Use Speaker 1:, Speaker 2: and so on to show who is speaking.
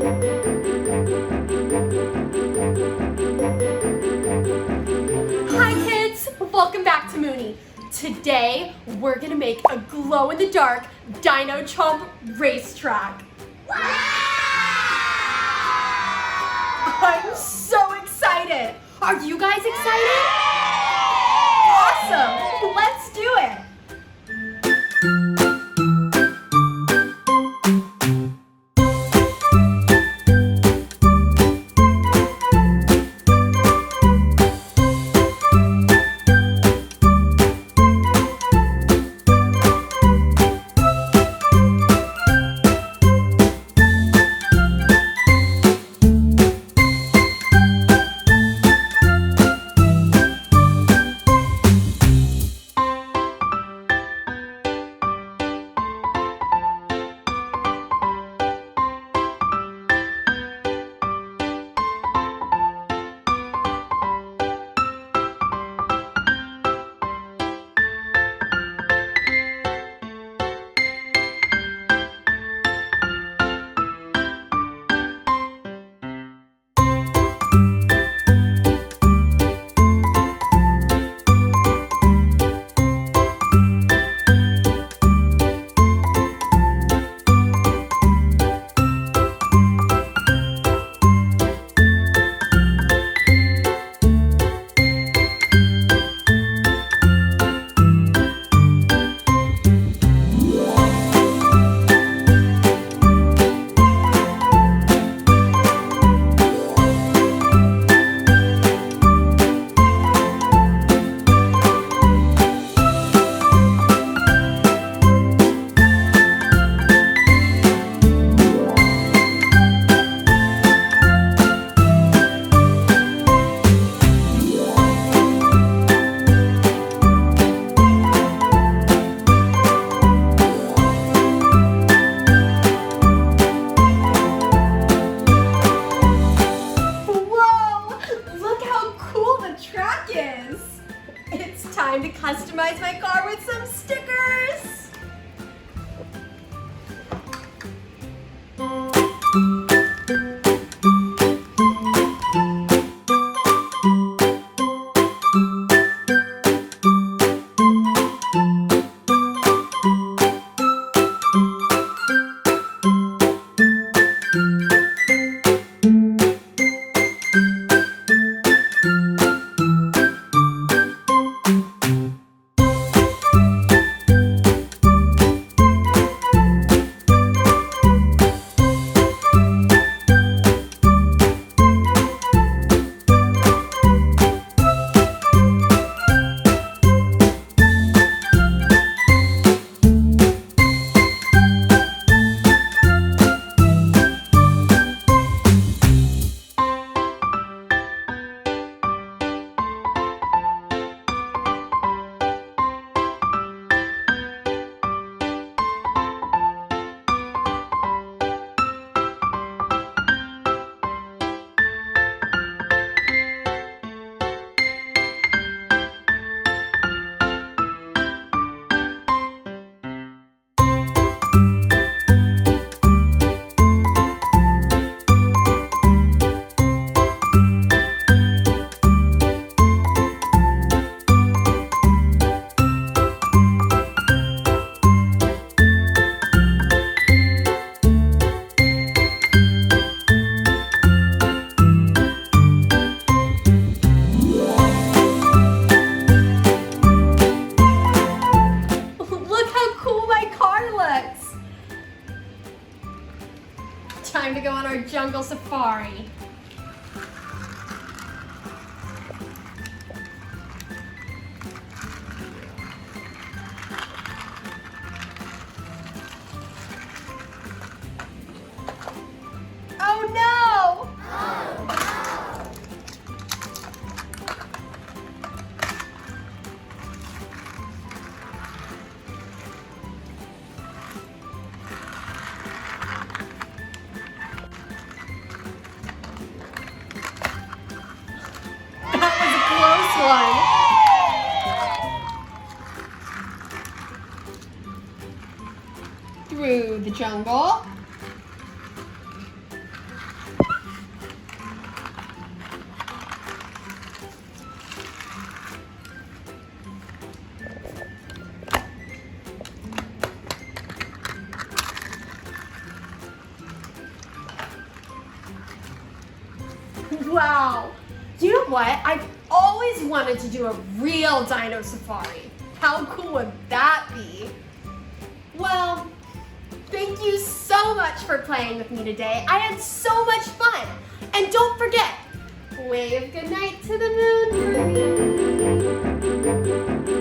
Speaker 1: Hi kids, welcome back to Moony. Today we're gonna make a glow-in-the-dark Dino Chomp racetrack. Wow! I'm so excited. Are you guys excited? Awesome, let's do it. It's time to customize my car with some stickers. Time to go on our jungle safari. Oh no! Through the jungle. Wow. You know what? I've always wanted to do a real dino safari. How cool would that be? Well, thank you so much for playing with me today. I had so much fun. And don't forget, wave goodnight to the moon for me.